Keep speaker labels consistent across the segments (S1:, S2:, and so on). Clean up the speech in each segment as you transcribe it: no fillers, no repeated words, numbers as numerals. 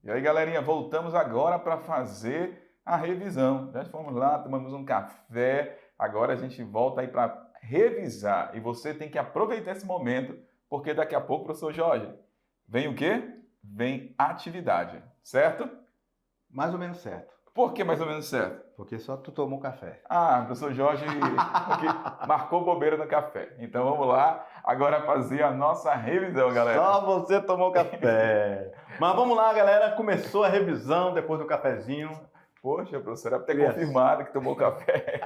S1: E aí, galerinha, voltamos agora para fazer a revisão. Já fomos lá, tomamos um café, agora a gente volta aí para revisar. E você tem que aproveitar esse momento, porque daqui a pouco, professor Jorge, vem o quê? Vem atividade, certo?
S2: Mais ou menos certo.
S1: Por que mais ou menos certo?
S2: Porque só tu tomou café.
S1: Ah, professor Jorge porque marcou bobeira no café. Então vamos lá, agora fazer a nossa revisão, galera.
S2: Só você tomou café. Mas vamos lá, galera. Começou a revisão depois do cafezinho.
S1: Poxa, professor, era pra ter
S2: Criação.
S1: confirmado que tomou café.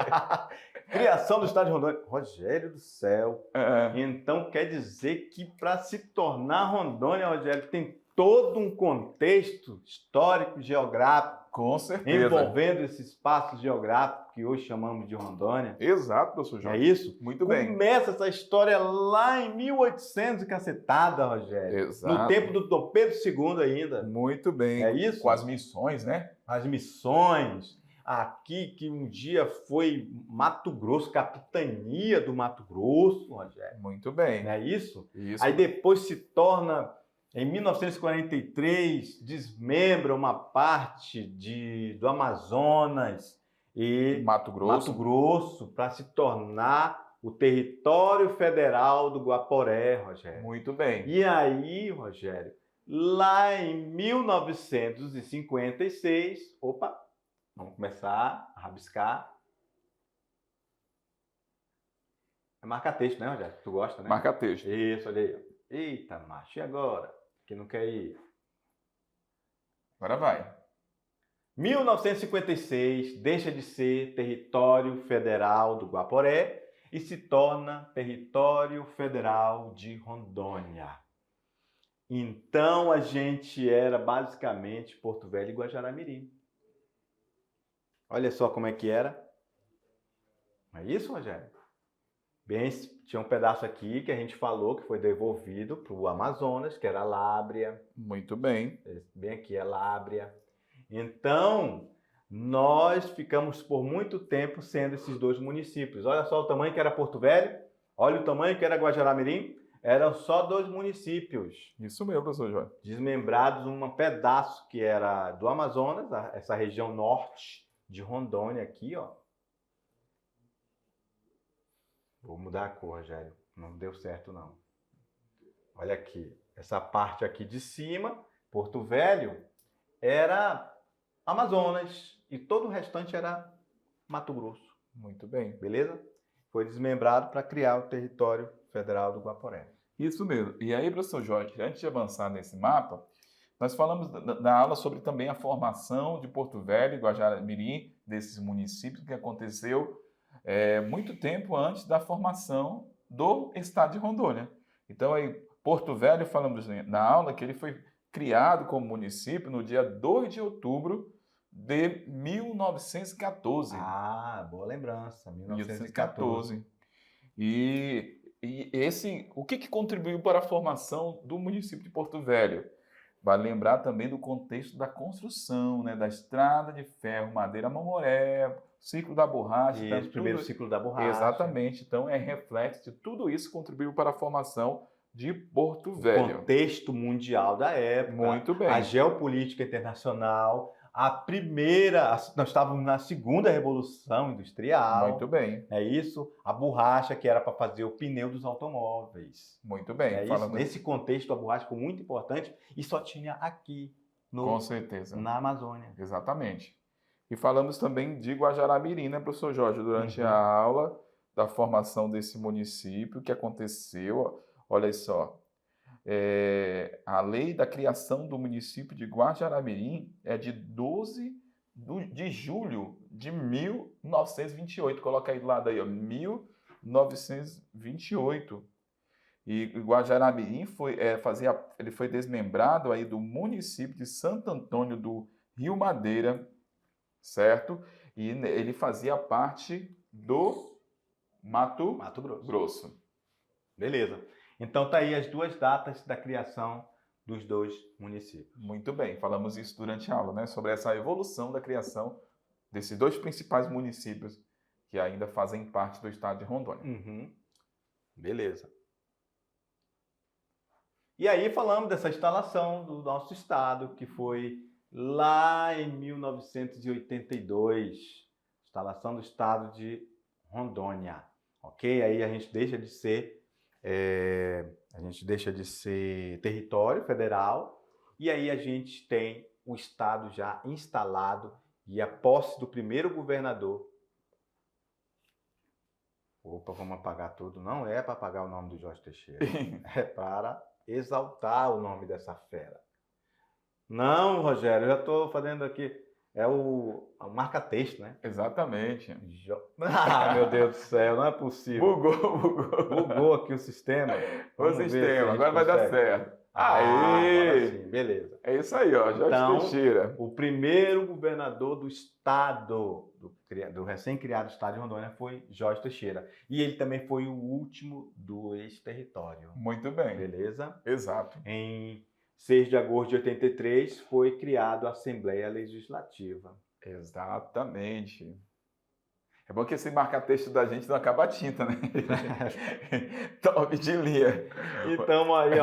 S2: Criação do Estado de Rondônia. Rogério do céu.
S1: É,
S2: Então quer dizer que para se tornar Rondônia, Rogério, tem todo um contexto histórico, geográfico,
S1: com certeza.
S2: envolvendo esse espaço geográfico que hoje chamamos de Rondônia.
S1: Exato, professor
S2: É
S1: Jorge.
S2: isso?
S1: Muito bem.
S2: Começa essa história lá em 1800 e cacetada, Rogério.
S1: Exato.
S2: No tempo do Dom Pedro II ainda.
S1: Muito bem.
S2: É isso?
S1: Com as missões, né?
S2: As missões. Aqui que um dia foi Mato Grosso, capitania do Mato Grosso, Rogério.
S1: Muito bem.
S2: Não é isso?
S1: Isso.
S2: Aí depois se torna, em 1943, desmembra uma parte do Amazonas e
S1: Mato Grosso.
S2: para se tornar o território federal do Guaporé, Rogério.
S1: Muito bem.
S2: E aí, Rogério, lá em 1956, opa, vamos começar a rabiscar. É marca-texto, né, Rogério? Tu gosta, né?
S1: Marca texto.
S2: Isso, olha aí. Eita, macho, e agora? Que não quer ir.
S1: Agora vai.
S2: 1956 deixa de ser território federal do Guaporé e se torna território federal de Rondônia. Então a gente era basicamente Porto Velho e Guajará-Mirim. Olha só como é que era. Não é isso, Rogério? Bem, tinha um pedaço aqui que a gente falou que foi devolvido para o Amazonas, que era Lábrea.
S1: Muito bem.
S2: Bem aqui é Lábrea. Então, nós ficamos por muito tempo sendo esses dois municípios. Olha só o tamanho que era Porto Velho, olha o tamanho que era Guajará-Mirim. Eram só dois municípios.
S1: Isso mesmo, professor Jorge.
S2: Desmembrados um pedaço que era do Amazonas, essa região norte de Rondônia aqui, ó. Vou mudar a cor, Rogério. Não deu certo, não. Olha aqui. Essa parte aqui de cima, Porto Velho, era Amazonas. E todo o restante era Mato Grosso.
S1: Muito bem.
S2: Beleza? Foi desmembrado para criar o território federal do Guaporé.
S1: Isso mesmo. E aí, professor Jorge, antes de avançar nesse mapa, nós falamos na aula sobre também a formação de Porto Velho e Guajará-Mirim, desses municípios, que aconteceu muito tempo antes da formação do estado de Rondônia. Então, aí, Porto Velho, falamos na aula que ele foi criado como município no dia 2 de outubro de 1914.
S2: Ah, boa lembrança, 1914.
S1: E o que contribuiu para a formação do município de Porto Velho? Vale lembrar também do contexto da construção, né, da estrada de ferro, madeira mamoré, ciclo da borracha.
S2: E o primeiro ciclo da borracha.
S1: Exatamente. Então, é reflexo de tudo isso contribuiu para a formação de Porto Velho.
S2: O contexto mundial da época.
S1: Muito bem.
S2: A geopolítica internacional. Nós estávamos na segunda revolução industrial.
S1: Muito bem.
S2: É isso? A borracha que era para fazer o pneu dos automóveis.
S1: Muito bem.
S2: É isso? Nesse contexto, a borracha foi muito importante e só tinha aqui,
S1: com certeza,
S2: na Amazônia.
S1: Exatamente. E falamos também de Guajará-Mirim, né, professor Jorge, durante a aula da formação desse município que aconteceu, olha só. A lei da criação do município de Guajará-Mirim é de 12 de julho de 1928. Coloca aí do lado aí, ó, 1928. E Guajará-Mirim ele foi desmembrado aí do município de Santo Antônio do Rio Madeira, certo? E ele fazia parte do Mato Grosso.
S2: Beleza. Então tá aí as duas datas da criação dos dois municípios.
S1: Muito bem, falamos isso durante a aula, né? Sobre essa evolução da criação desses dois principais municípios que ainda fazem parte do estado de Rondônia.
S2: Beleza. E aí falamos dessa instalação do nosso estado, que foi lá em 1982, instalação do estado de Rondônia, ok? Aí a gente deixa de ser território federal e aí a gente tem o estado já instalado e a posse do primeiro governador. Opa, vamos apagar tudo. Não é para apagar o nome do Jorge Teixeira, é para exaltar o nome dessa fera. Não, Rogério, eu já estou fazendo aqui. É o marca-texto, né?
S1: Exatamente.
S2: Ah, meu Deus do céu, não é possível.
S1: Bugou.
S2: Bugou aqui o sistema.
S1: O sistema, agora vai dar certo.
S2: Agora
S1: Aê!
S2: sim, beleza.
S1: É isso aí, ó, Jorge
S2: Então,
S1: Teixeira.
S2: o primeiro governador do estado, do recém-criado estado de Rondônia, foi Jorge Teixeira. E ele também foi o último do ex-território.
S1: Muito bem.
S2: Beleza?
S1: Exato.
S2: Em 6 de agosto de 83, foi criado a Assembleia Legislativa.
S1: Exatamente. É bom que esse marca-texto da gente não acaba a tinta, né? Top de linha.
S2: Então, aí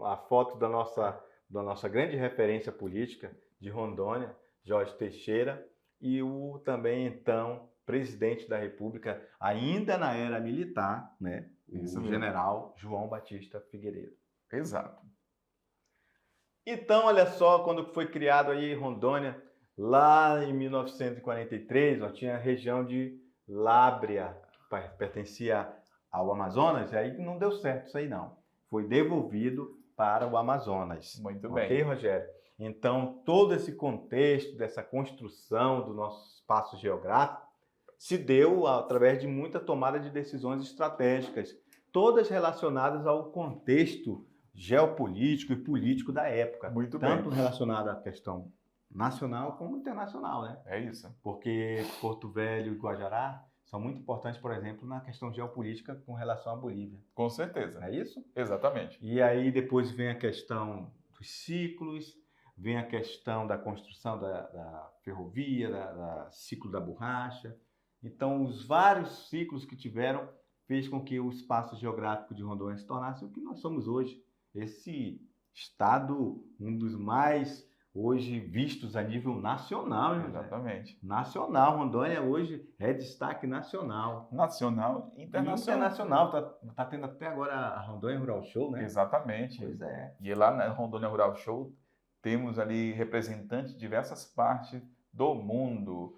S2: a foto da nossa grande referência política de Rondônia, Jorge Teixeira, e o também, então, presidente da República, ainda na era militar, né?
S1: Isso
S2: o
S1: mesmo.
S2: general João Batista Figueiredo.
S1: Exato.
S2: Então, olha só, quando foi criado aí Rondônia, lá em 1943, ó, tinha a região de Lábrea, que pertencia ao Amazonas, e aí não deu certo isso aí não. Foi devolvido para o Amazonas.
S1: Muito
S2: Ok,
S1: bem.
S2: Rogério? Então, todo esse contexto dessa construção do nosso espaço geográfico se deu através de muita tomada de decisões estratégicas, todas relacionadas ao contexto geopolítico e político da época.
S1: Muito
S2: tanto
S1: bem.
S2: relacionado à questão nacional como internacional, né?
S1: É isso.
S2: Porque Porto Velho e Guajará são muito importantes, por exemplo, na questão geopolítica com relação à Bolívia.
S1: Com certeza.
S2: É isso?
S1: Exatamente.
S2: E aí depois vem a questão dos ciclos, vem a questão da construção da ferrovia, da ciclo da borracha. Então, os vários ciclos que tiveram fez com que o espaço geográfico de Rondônia se tornasse o que nós somos hoje. Esse estado, um dos mais hoje vistos a nível nacional.
S1: Exatamente.
S2: Nacional. Rondônia hoje é destaque nacional.
S1: Nacional e internacional.
S2: Internacional. Tá tendo até agora a Rondônia Rural Show, né?
S1: Exatamente.
S2: Pois é.
S1: E lá na Rondônia Rural Show temos ali representantes de diversas partes do mundo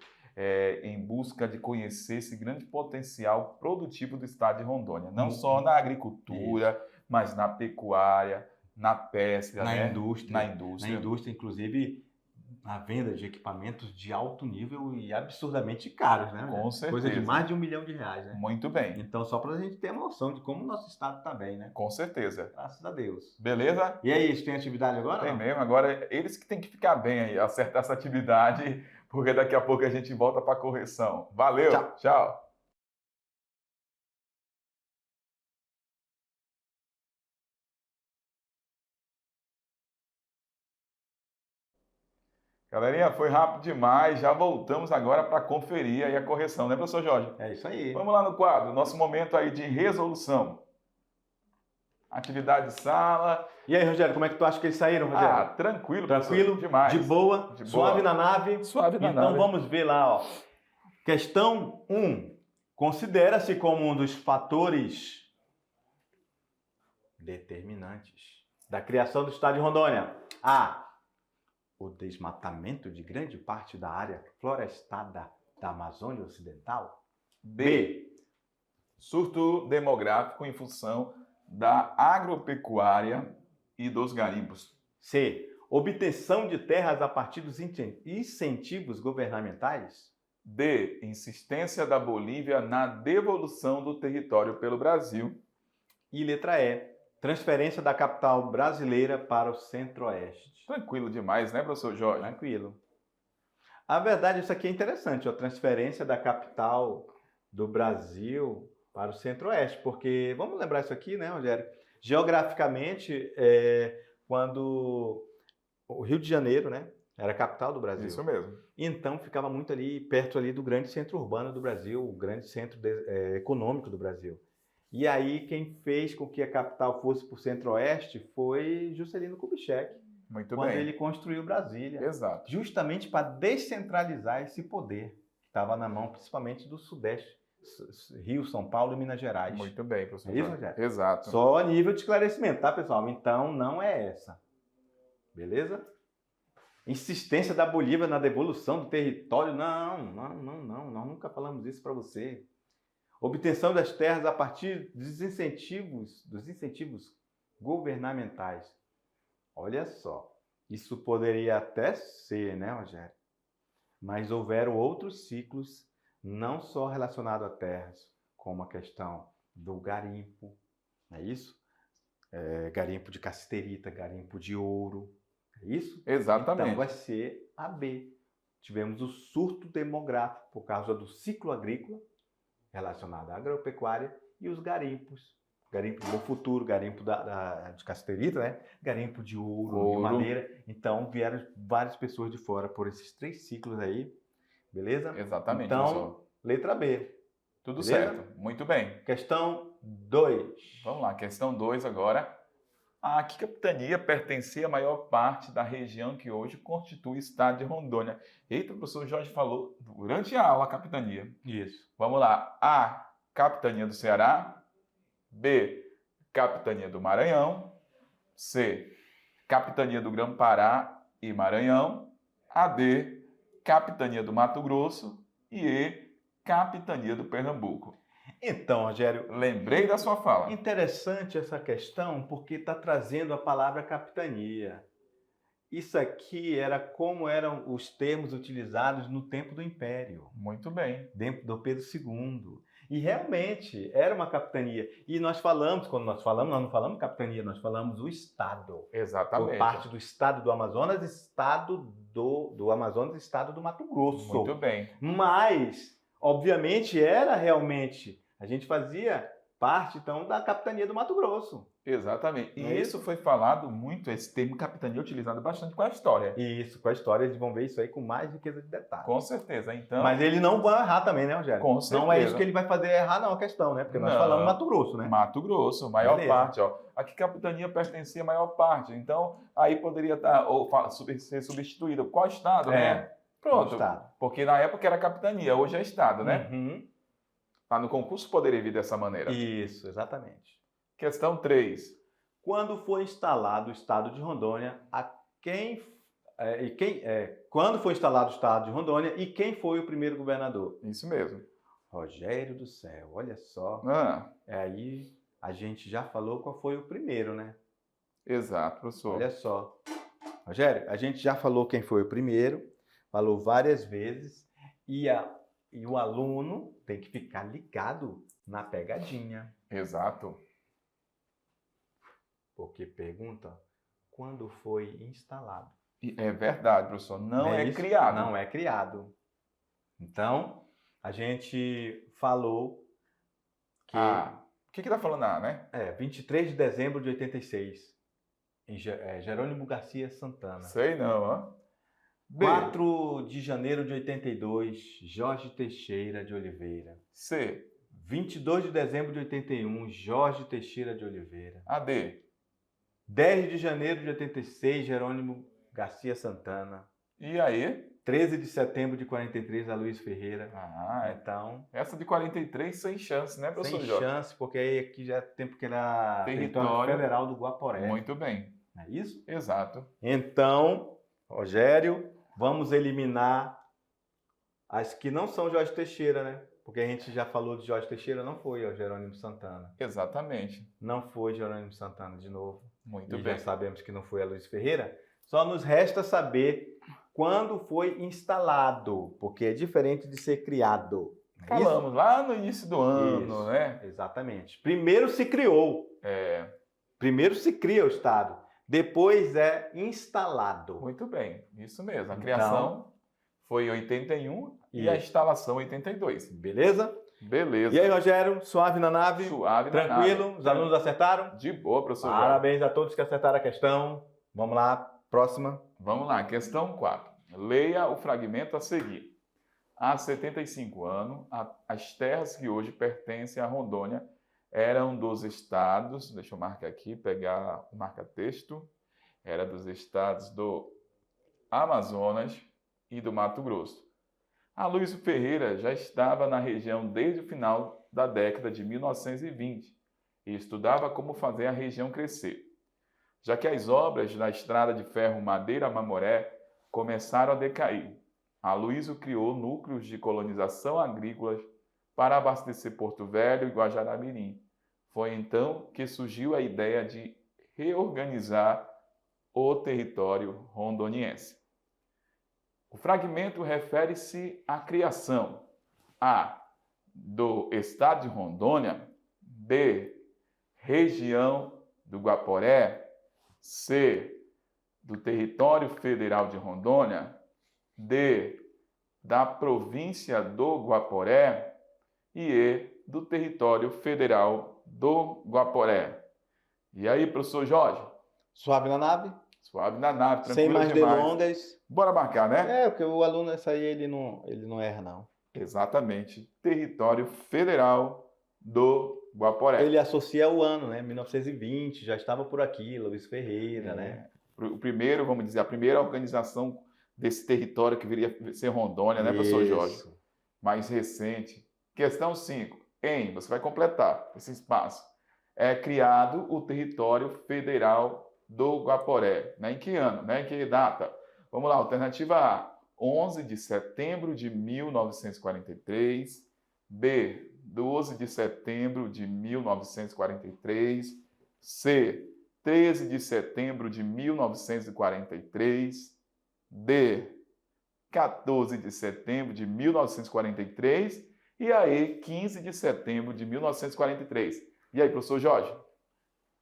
S1: em busca de conhecer esse grande potencial produtivo do estado de Rondônia. Não só na agricultura, mas na pecuária, na pesca,
S2: na
S1: né?
S2: indústria.
S1: Na indústria.
S2: Na indústria, inclusive, a venda de equipamentos de alto nível e absurdamente caros, né?
S1: Com certeza.
S2: Coisa de mais de R$1 milhão, né?
S1: Muito bem.
S2: Então, só para a gente ter uma noção de como o nosso estado está bem, né?
S1: Com certeza.
S2: Graças a Deus.
S1: Beleza?
S2: E aí, tem atividade agora?
S1: Tem mesmo. Agora, eles que têm que ficar bem aí, acertar essa atividade, porque daqui a pouco a gente volta para a correção. Valeu.
S2: Tchau.
S1: Tchau. Galerinha, foi rápido demais. Já voltamos agora para conferir aí a correção, né, professor Jorge?
S2: É isso aí.
S1: Vamos lá no quadro, nosso momento aí de resolução. Atividade de sala.
S2: E aí, Rogério, como é que tu acha que eles saíram, Rogério?
S1: Ah, tranquilo,
S2: Tranquilo,
S1: professor. Demais.
S2: de boa,
S1: De boa.
S2: suave na nave.
S1: Suave na
S2: então
S1: nave.
S2: vamos ver lá, ó. Questão 1. Considera-se como um dos fatores determinantes da criação do estado de Rondônia A. O desmatamento de grande parte da área florestada da Amazônia Ocidental.
S1: B. Surto demográfico em função da agropecuária e dos garimpos.
S2: C. Obtenção de terras a partir dos incentivos governamentais.
S1: D. Insistência da Bolívia na devolução do território pelo Brasil.
S2: E letra E. Transferência da capital brasileira para o Centro-Oeste.
S1: Tranquilo demais, né, professor Jorge?
S2: Tranquilo. A verdade, isso aqui é interessante, a transferência da capital do Brasil para o Centro-Oeste, porque, vamos lembrar isso aqui, né, Rogério? Geograficamente, quando o Rio de Janeiro, né, era a capital do Brasil.
S1: Isso mesmo.
S2: Então, ficava muito ali, perto ali do grande centro urbano do Brasil, o grande centro econômico do Brasil. E aí, quem fez com que a capital fosse para o Centro-Oeste foi Juscelino Kubitschek.
S1: Muito
S2: quando
S1: bem.
S2: ele construiu Brasília.
S1: Exato.
S2: Justamente para descentralizar esse poder que estava na mão, principalmente do Sudeste, Rio, São Paulo e Minas Gerais.
S1: Muito bem, professor
S2: É isso,
S1: Jorge.
S2: Rogério?
S1: Exato.
S2: Só a nível de esclarecimento, tá, pessoal? Então, não é essa. Beleza? Insistência da Bolívia na devolução do território. Não. Nós nunca falamos isso para você. Obtenção das terras a partir dos incentivos governamentais. Olha só, isso poderia até ser, né, Rogério? Mas houveram outros ciclos, não só relacionados a terras, como a questão do garimpo, não é isso? Garimpo de cassiterita, garimpo de ouro, é isso?
S1: Exatamente.
S2: Então vai ser a B. Tivemos o surto demográfico por causa do ciclo agrícola, relacionado à agropecuária, e os garimpos. Garimpo do Bom Futuro, garimpo de cassiterita, né? Garimpo de ouro, de madeira. Então vieram várias pessoas de fora por esses 3 ciclos aí, beleza?
S1: Exatamente,
S2: Então,
S1: professor.
S2: letra B.
S1: Tudo
S2: Beleza?
S1: certo. Muito bem.
S2: Questão 2.
S1: Vamos lá, questão 2 agora. A que capitania pertencia a maior parte da região que hoje constitui o estado de Rondônia? Eita, o professor Jorge falou durante a aula a capitania.
S2: Isso.
S1: Vamos lá. A, capitania do Ceará. B, capitania do Maranhão. C, capitania do Grã-Pará e Maranhão. A, D, capitania do Mato Grosso. E E, capitania do Pernambuco.
S2: Então, Rogério,
S1: Lembrei da sua fala.
S2: interessante essa questão porque está trazendo a palavra capitania. Isso aqui era como eram os termos utilizados no tempo do Império,
S1: Muito bem.
S2: dentro do Pedro II. E realmente era uma capitania. E nós falamos, quando nós não falamos capitania, nós falamos o Estado.
S1: Exatamente.
S2: Por parte do Estado do Amazonas, Estado do Amazonas e Estado do Mato Grosso.
S1: Muito bem.
S2: Mas, obviamente, era realmente, a gente fazia parte, então, da capitania do Mato Grosso.
S1: Exatamente. E
S2: Não é
S1: isso foi falado muito, esse termo capitania utilizado bastante com a história.
S2: E isso, com a história, eles vão ver isso aí com mais riqueza de detalhes.
S1: Com certeza. Então,
S2: Mas ele não vai errar também, né, Rogério?
S1: Com
S2: Não é
S1: certeza.
S2: isso que ele vai fazer errar, não, a questão, né? Porque nós
S1: Não.
S2: falamos Mato Grosso, né?
S1: Mato Grosso, maior
S2: Beleza.
S1: parte. Ó. A que capitania pertencia a maior parte. Então, aí poderia estar, ser substituída. Qual estado, né? Pronto.
S2: Estado.
S1: Porque na época era capitania, hoje é estado, né?
S2: Uhum.
S1: Lá no concurso poderia vir dessa maneira.
S2: Isso, exatamente.
S1: Questão 3.
S2: Quando foi instalado o Estado de Rondônia, quando foi instalado o Estado de Rondônia e quem foi o primeiro governador?
S1: Isso mesmo.
S2: Rogério do Céu, olha só.
S1: Ah,
S2: Aí a gente já falou qual foi o primeiro, né?
S1: exato, professor.
S2: Olha só. Rogério, a gente já falou quem foi o primeiro, falou várias vezes, e o aluno tem que ficar ligado na pegadinha.
S1: Exato.
S2: Porque pergunta quando foi instalado.
S1: É verdade, professor. Não é
S2: isso?
S1: criado.
S2: Não é criado. Então, a gente falou que
S1: O que está falando né?
S2: 23 de dezembro de 86, em Jerônimo Garcia Santana.
S1: Sei não, ó. B.
S2: 4 de janeiro de 82, Jorge Teixeira de Oliveira.
S1: C.
S2: 22 de dezembro de 81, Jorge Teixeira de Oliveira.
S1: A. D.
S2: 10 de janeiro de 86, Jerônimo Garcia Santana.
S1: E aí?
S2: 13 de setembro de 43, Aloysio Ferreira. Então,
S1: essa de 43 sem chance, né, professor
S2: sem
S1: Jorge?
S2: chance, porque aí aqui já é tempo que era território
S1: Território
S2: federal do Guaporé.
S1: Muito bem.
S2: Não é isso?
S1: Exato.
S2: Então, Rogério, vamos eliminar as que não são Jorge Teixeira, né? Porque a gente já falou de Jorge Teixeira, não foi o Jerônimo Santana.
S1: Exatamente.
S2: Não foi Jerônimo Santana de novo.
S1: Muito
S2: E
S1: bem.
S2: já sabemos que não foi Aloysio Ferreira. Só nos resta saber quando foi instalado, porque é diferente de ser criado. Não é isso?
S1: Falamos lá no início do ano,
S2: Isso.
S1: né?
S2: Exatamente. Primeiro se criou. Primeiro se cria o Estado. Depois é instalado.
S1: Muito bem. Isso mesmo. A
S2: Então,
S1: criação foi em 81 e a
S2: isso.
S1: instalação em 82.
S2: Beleza?
S1: Beleza.
S2: E aí, Rogério? Suave na nave?
S1: Suave na
S2: Tranquilo?
S1: nave.
S2: Os alunos acertaram?
S1: De boa, professor Jorge.
S2: Parabéns a todos que acertaram a questão. Vamos lá, próxima.
S1: Vamos lá, questão 4. Leia o fragmento a seguir. Há 75 anos, as terras que hoje pertencem à Rondônia eram dos estados, deixa eu marcar aqui, pegar o marca-texto, Era dos estados do Amazonas e do Mato Grosso. Aloysio Ferreira já estava na região desde o final da década de 1920 e estudava como fazer a região crescer, já que as obras da estrada de ferro Madeira-Mamoré começaram a decair. Aloysio criou núcleos de colonização agrícolas para abastecer Porto Velho e Guajará-Mirim. Foi então que surgiu a ideia de reorganizar o território rondoniense. O fragmento refere-se à criação A. do Estado de Rondônia, B. região do Guaporé, C. do Território Federal de Rondônia, D. da Província do Guaporé e E. do Território Federal do Guaporé. E aí, professor Jorge?
S2: Suave na nave?
S1: Suave na nave, tranquilo
S2: sem mais
S1: demais.
S2: delongas.
S1: Bora marcar, né?
S2: É, porque o aluno, essa aí, ele não erra, não.
S1: Exatamente. Território Federal do Guaporé.
S2: Ele associa o ano, né? 1920, já estava por aqui, Luiz Ferreira, né?
S1: O primeiro, vamos dizer, a primeira organização desse território que viria a ser Rondônia, né, professor Jorge? Mais recente. Questão 5. Você vai completar esse espaço. É criado o Território Federal do Guaporé. Né? Em que ano? Né? Em que data? Vamos lá, alternativa A, 11 de setembro de 1943. B, 12 de setembro de 1943. C, 13 de setembro de 1943. D, 14 de setembro de 1943. E aí, 15 de setembro de 1943. E aí, professor Jorge?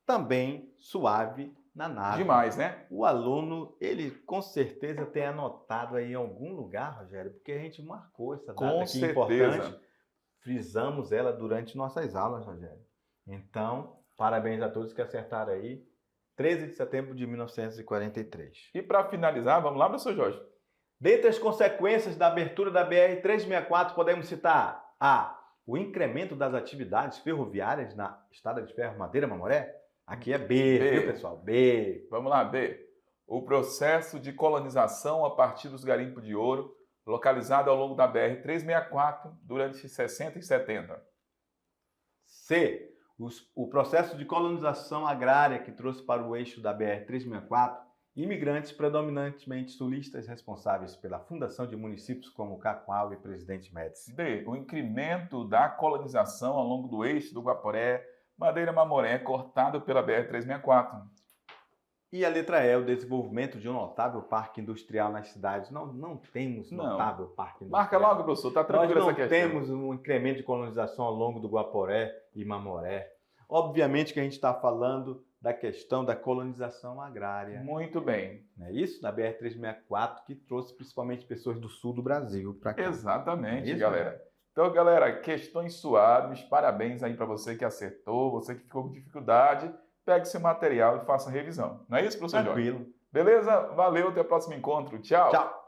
S2: Também suave na nave.
S1: Demais, né?
S2: O aluno, ele com certeza tem anotado aí em algum lugar, Rogério, porque a gente marcou essa data aqui importante. Frisamos ela durante nossas aulas, Rogério. Então, parabéns a todos que acertaram aí. 13 de setembro de 1943.
S1: E para finalizar, vamos lá, professor Jorge?
S2: Dentre as consequências da abertura da BR-364, podemos citar A. O incremento das atividades ferroviárias na estrada de ferro Madeira-Mamoré. Aqui é B, viu, pessoal? B.
S1: Vamos lá, B. O processo de colonização a partir dos garimpos de ouro, localizado ao longo da BR-364 durante 60 e 70.
S2: C. O processo de colonização agrária que trouxe para o eixo da BR-364 imigrantes predominantemente sulistas responsáveis pela fundação de municípios como Cacoal e Presidente Médici.
S1: D. O incremento da colonização ao longo do eixo do Guaporé, Madeira-Mamoré, cortado pela BR-364.
S2: E a letra E, o desenvolvimento de um notável parque industrial nas cidades. Não temos notável parque industrial.
S1: Marca logo, professor, está tranquilo essa questão.
S2: Nós não temos um incremento de colonização ao longo do Guaporé e Mamoré. Obviamente que a gente está falando da questão da colonização agrária.
S1: Muito bem.
S2: Não é isso? Da BR-364, que trouxe principalmente pessoas do sul do Brasil para cá.
S1: Exatamente, galera. Então, galera, questões suaves, parabéns aí para você que acertou, você que ficou com dificuldade, pegue seu material e faça a revisão. Não é isso, professor Jorge?
S2: Tranquilo.
S1: Beleza? Valeu, até o próximo encontro. Tchau.
S2: Tchau.